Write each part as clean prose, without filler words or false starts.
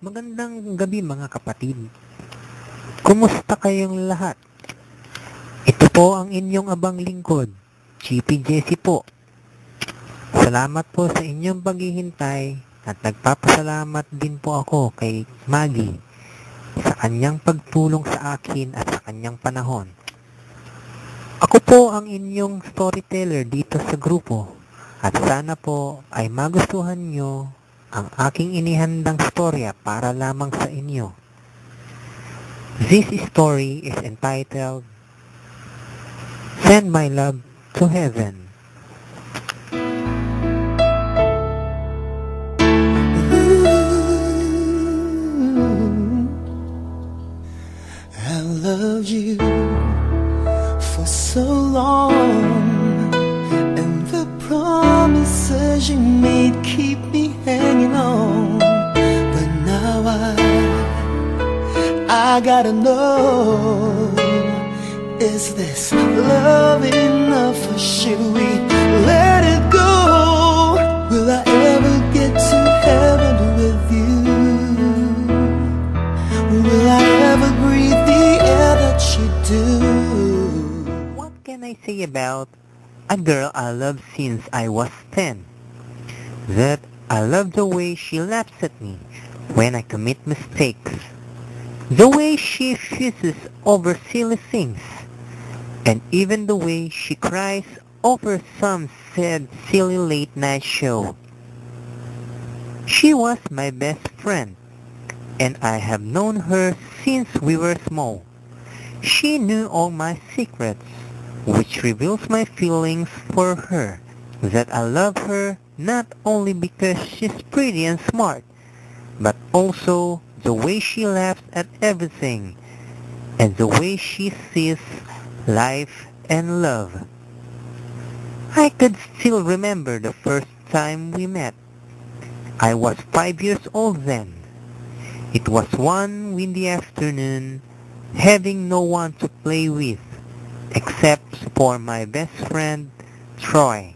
Magandang gabi mga kapatid. Kumusta kayong lahat? Ito po ang inyong abang lingkod, Chippy Jesse po. Salamat po sa inyong paghihintay at nagpapasalamat din po ako kay Maggie sa kanyang pagtulong sa akin at sa kanyang panahon. Ako po ang inyong storyteller dito sa grupo at sana po ay magustuhan nyo ang aking inihandang storya para lamang sa inyo. This story is entitled Send My Love to Heaven. I loved you for so long, and the promises you made keep me hanging on. But now I gotta know, is this love enough, or should we let it go? Will I ever get to heaven with you? Will I ever breathe the air that you do? What can I say about a girl I loved since I was 10? That I love the way she laughs at me when I commit mistakes. The way she fuses over silly things. And even the way she cries over some sad, silly late night show. She was my best friend, and I have known her since we were small. She knew all my secrets, which reveals my feelings for her, that I love her not only because she's pretty and smart, but also the way she laughs at everything, and the way she sees life and love. I could still remember the first time we met. I was 5 years old then. It was one windy afternoon, having no one to play with, except for my best friend, Troy.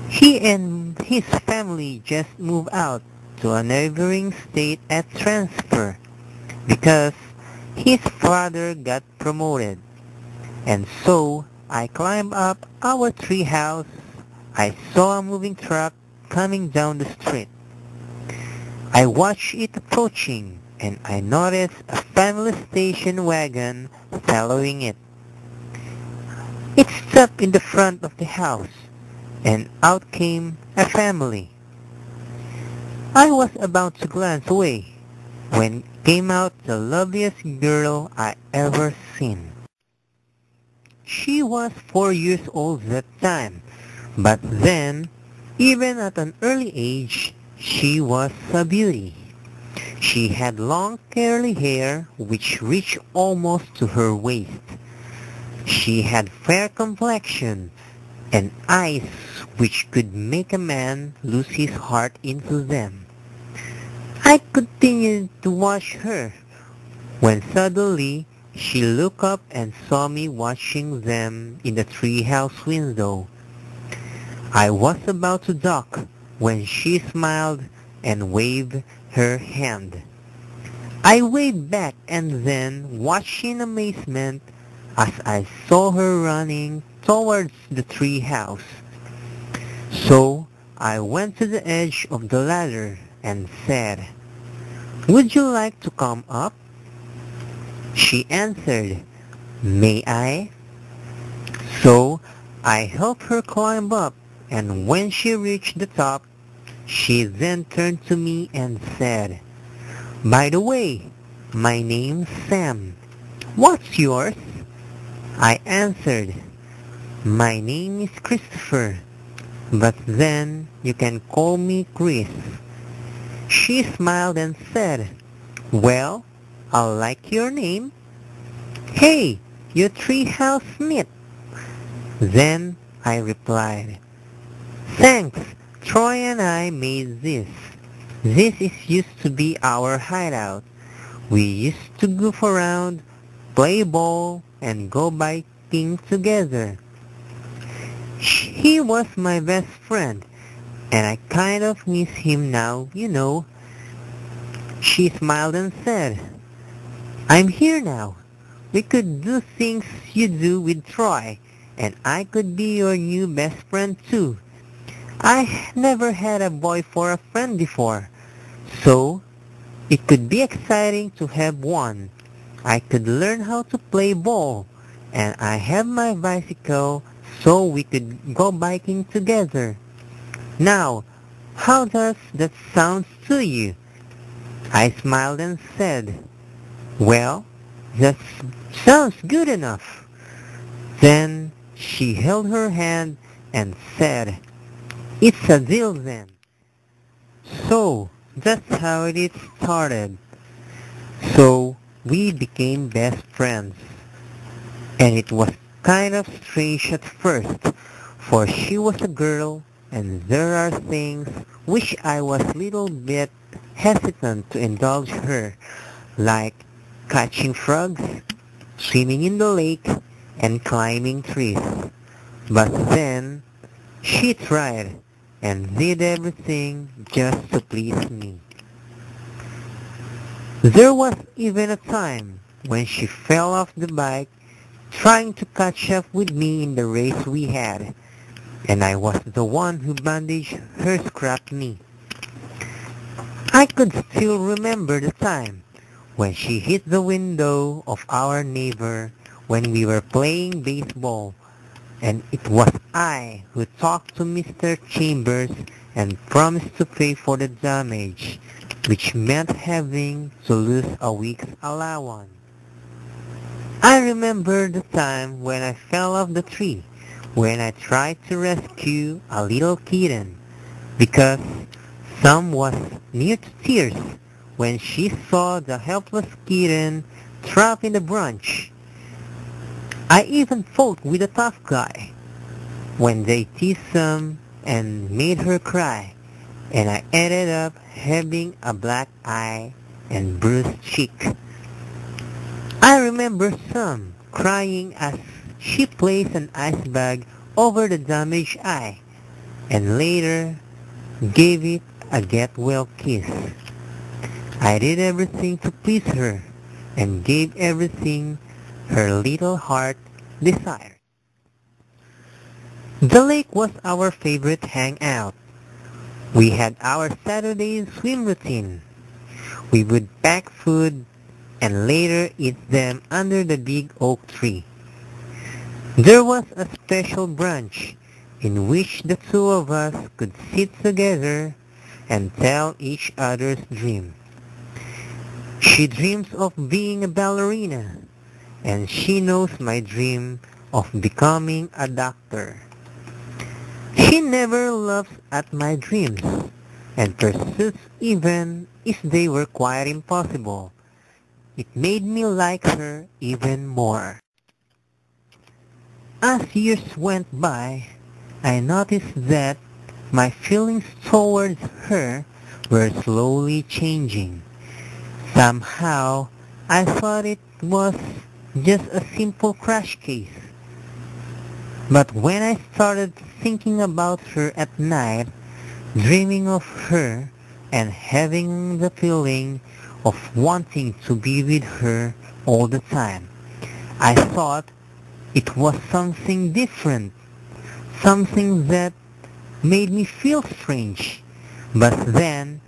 He and his family just moved out to a neighboring state at transfer, because his father got promoted. And so, I climbed up our tree house. I saw a moving truck coming down the street. I watched it approaching, and I noticed a family station wagon following it. It stopped in the front of the house, and out came a family. I was about to glance away when came out the loveliest girl I ever seen. She was 4 years old that time, but then, even at an early age, she was a beauty. She had long curly hair which reached almost to her waist. She had fair complexion and eyes which could make a man lose his heart into them. I continued to watch her, when suddenly she looked up and saw me watching them in the treehouse window. I was about to duck when she smiled and waved her hand. I waved back and then watched in amazement as I saw her running towards the treehouse. So I went to the edge of the ladder and said, "Would you like to come up?" She answered, "May I?" So I helped her climb up, and when she reached the top, she then turned to me and said, "By the way, my name's Sam. What's yours?" I answered, "My name is Christopher, but then you can call me Chris." She smiled and said, "Well, I like your name. Hey, you treehouse mate." Then I replied, "Thanks, Troy and I made this. This used to be our hideout. We used to goof around, play ball, and go biking together. He was my best friend, and I kind of miss him now, you know. She smiled and said, "I'm here now. We could do things you do with Troy, and I could be your new best friend too. I never had a boy for a friend before, so it could be exciting to have one. I could learn how to play ball, and I have my bicycle so we could go biking together. Now, how does that sound to you?" I smiled and said, "Well, that sounds good enough." Then she held her hand and said, "It's a deal then." So that's how it started. So we became best friends. And it was kind of strange at first, for she was a girl and there are things which I was a little bit hesitant to indulge her, like catching frogs, swimming in the lake, and climbing trees. But then she tried and did everything just to please me. There was even a time when she fell off the bike trying to catch up with me in the race we had, and I was the one who bandaged her scrapped knee. I could still remember the time when she hit the window of our neighbor when we were playing baseball, and it was I who talked to Mr. Chambers and promised to pay for the damage, which meant having to lose a week's allowance. I remember the time when I fell off the tree when I tried to rescue a little kitten, because Sam was near to tears when she saw the helpless kitten trapped in the branch. I even fought with a tough guy when they teased Sam and made her cry, and I ended up having a black eye and bruised cheek. I remember Sam crying as she placed an ice bag over the damaged eye and later gave it a get well kiss. I did everything to please her and gave everything her little heart desired. The lake was our favorite hangout. We had our Saturday swim routine. We would pack food and later eat them under the big oak tree. There was a special brunch in which the two of us could sit together and tell each other's dream. She dreams of being a ballerina, and she knows my dream of becoming a doctor. She never laughs at my dreams and pursues even if they were quite impossible. It made me like her even more. As years went by, I noticed that my feelings towards her were slowly changing. Somehow, I thought it was just a simple crush case. But when I started thinking about her at night, dreaming of her, and having the feeling of wanting to be with her all the time, I thought it was something different, something that made me feel strange. But then,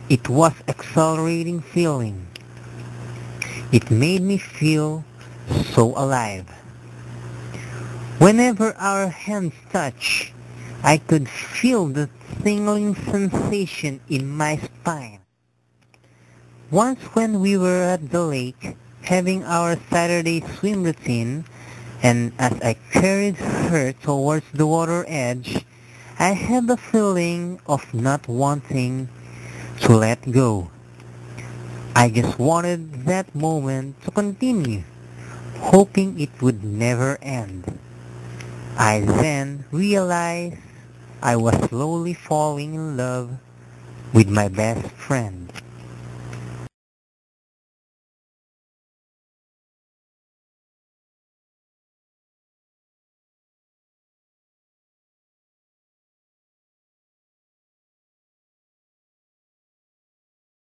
it was exhilarating feeling. It made me feel so alive. Whenever our hands touched, I could feel the tingling sensation in my spine. Once when we were at the lake, having our Saturday swim routine, and as I carried her towards the water edge, I had the feeling of not wanting to let go. I just wanted that moment to continue, hoping it would never end. I then realized I was slowly falling in love with my best friend.